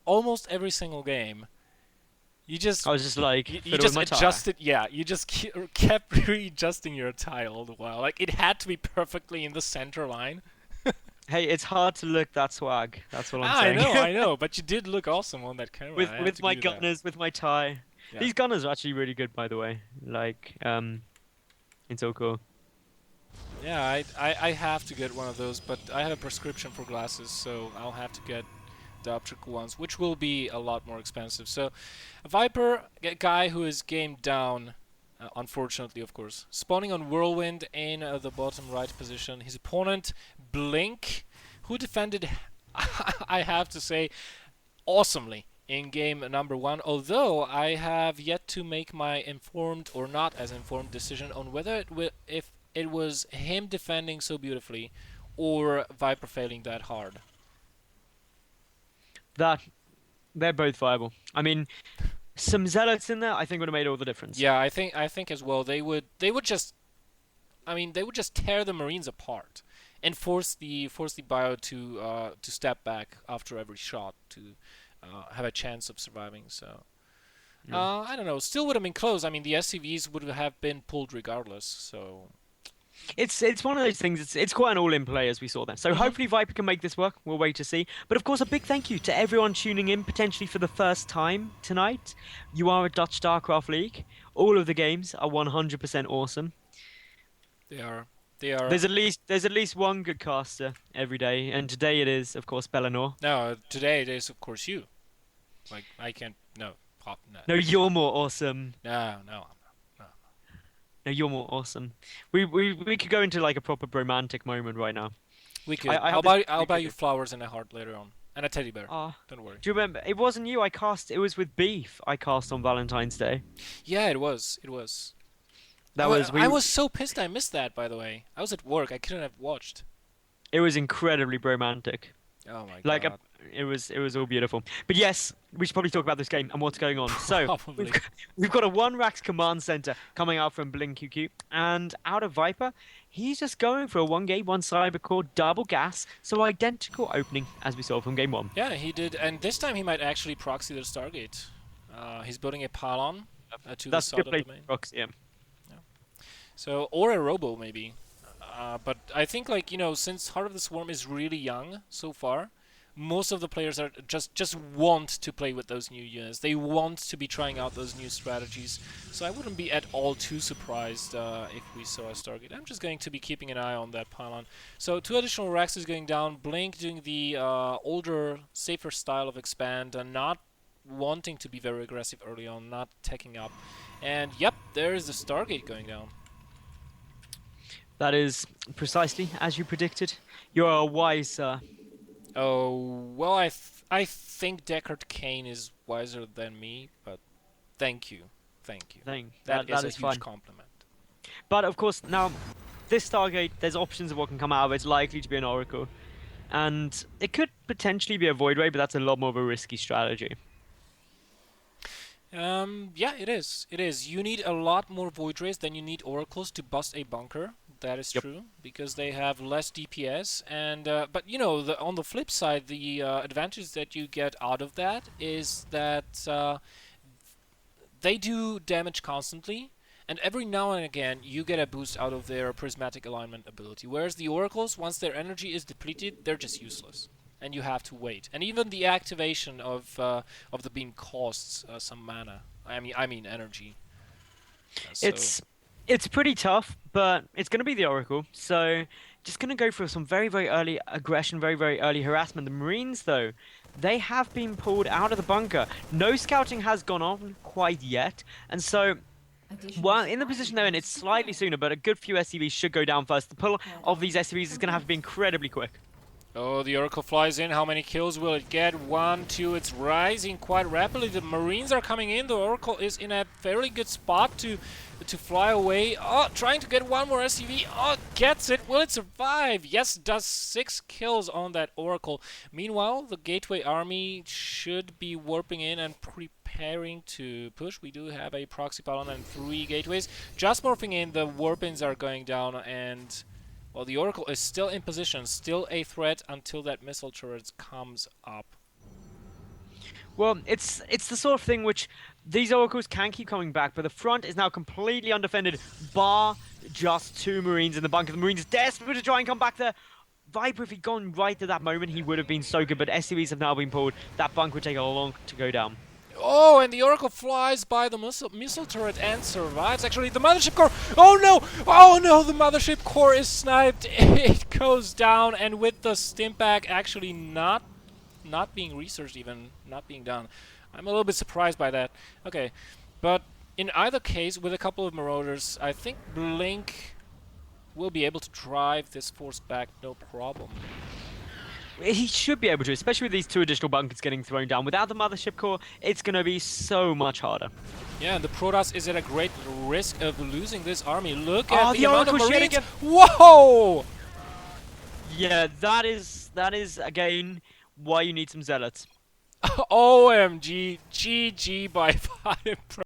almost every single game, you just I was just like you fiddle with just my tire. adjusted. Yeah, you just kept readjusting your tile all the while. Like it had to be perfectly in the center line. Hey, it's hard to look that swag. That's what I'm Ah, saying. I know, but you did look awesome on that camera. I have With to my give you that. gunners, with my tie. Yeah. These gunners are actually really good, by the way. Like, it's so cool. Yeah, I have to get one of those, but I have a prescription for glasses, so I'll have to get the optical ones, which will be a lot more expensive. So, a Viper, a guy who is game down, unfortunately, of course, spawning on Whirlwind in the bottom right position. His opponent, Blink, who defended, I have to say, awesomely in game number one, although I have yet to make my informed or not as informed decision on whether if it was him defending so beautifully or Viper failing that hard. That they're both viable. I mean, some zealots in there, I think would have made all the difference. Yeah, I think as well they would just they would just tear the Marines apart and force the bio to step back after every shot to have a chance of surviving. So Yeah. I don't know. Still would have been close. I mean, the SCVs would have been pulled regardless. So. It's one of those things. It's quite an all-in play as we saw there. So Mhm. hopefully Viper can make this work. We'll wait to see. But of course, a big thank you to everyone tuning in potentially for the first time tonight. You are a Dutch StarCraft League. All of the games are 100% awesome. They are. They are. There's at least one good caster every day, and today it is, of course, Bellinor. No, today it is of course you. Like I can't. No, pop. No, No, you're more awesome. no, no. No. No, you're more awesome. We could go into like a proper romantic moment right now. We I, could. I I'll have this buy. I'll really buy good. you flowers and a heart later on, and a teddy bear. Ah, Don't worry. do you remember? It wasn't you. I cast. It was with Beef. I cast on Valentine's Day. Yeah, it was. It was. That was I we. was so pissed I missed that. By the way, I was at work. I couldn't have watched. It was incredibly romantic. Oh my Like god. it was all beautiful. But yes, we should probably talk about this game and what's going on. So we've Probably. got, we've got a one racks command center coming out from BlinQQ, and out of Viper, he's just going for a one game, one cyber core, double gas. So identical opening as we saw from game one. Yeah, he did, and this time he might actually proxy the Stargate. He's building a pylon to the That's a side good of play the for main. proxy. Yeah. Yeah. So, or a robo maybe. But I think since Heart of the Swarm is really young so far, most of the players are just want to play with those new units. They want to be trying out those new strategies. So I wouldn't be at all too surprised if we saw a Stargate. I'm just going to be keeping an eye on that pylon. So 2 additional racks is going down. Blink doing the older, safer style of expand, and not wanting to be very aggressive early on, not teching up. And yep, there is the Stargate going down. That is precisely as you predicted. You're a wise Oh, well, I think Deckard Cain is wiser than me, but thank you. Thank you. thing. That is That a is huge fine. compliment. But of course, now this Stargate, there's options of what can come out of it. It's likely to be an Oracle. And it could potentially be a Void Ray, but that's a lot more of a risky strategy. Yeah, it is. It is. You need a lot more Void Rays than you need Oracles to bust a bunker. That is Yep. true, because they have less DPS. And but on the flip side, the advantage that you get out of that is that they do damage constantly, and every now and again you get a boost out of their prismatic alignment ability. Whereas the oracles, once their energy is depleted, they're just useless, and you have to wait. And even the activation of the beam costs some mana. I mean energy. So It's it's pretty tough, but it's going to be the Oracle. So just going to go for some very, very early aggression, very, very early harassment. The Marines, though, they have been pulled out of the bunker. No scouting has gone on quite yet. And so, well, in the position they're in, it's slightly sooner, but a good few SCVs should go down first. The pull of these SCVs is going to have to be incredibly quick. Oh, the Oracle flies in. How many kills will it get? 1, 2. It's rising quite rapidly. The Marines are coming in. The Oracle is in a fairly good spot to fly away. Oh, trying to get one more SCV. Oh, gets it. Will it survive? Yes, does 6 kills on that Oracle. Meanwhile, the Gateway Army should be warping in and preparing to push. We do have a proxy pylon and 3 gateways. Just morphing in. The warp-ins are going down, and well, the Oracle is still in position, still a threat until that missile turret comes up. Well, it's the sort of thing which these oracles can keep coming back, but the front is now completely undefended, bar just 2 Marines in the bunker. The Marines desperate to try and come back there. Viper, if he'd gone right at that moment, he would have been so good, but SCVs have now been pulled. That bunker would take a long to go down. Oh, and the Oracle flies by the missile turret and survives. Actually, the mothership core. Oh no! Oh no! The mothership core is sniped. It goes down, and with the Stimpak actually not being researched, even not being done. I'm a little bit surprised by that. Okay, but in either case, with a couple of Marauders, I think Blink will be able to drive this force back no problem. He should be able to, especially with these 2 additional bunkers getting thrown down. Without the mothership core, it's going to be so much harder. Yeah, and the Protoss is at a great risk of losing this army. Look at the the amount of Oracle Marines. again. Whoa! Yeah, that is again why you need some zealots. OMG, GG by Fire Pro.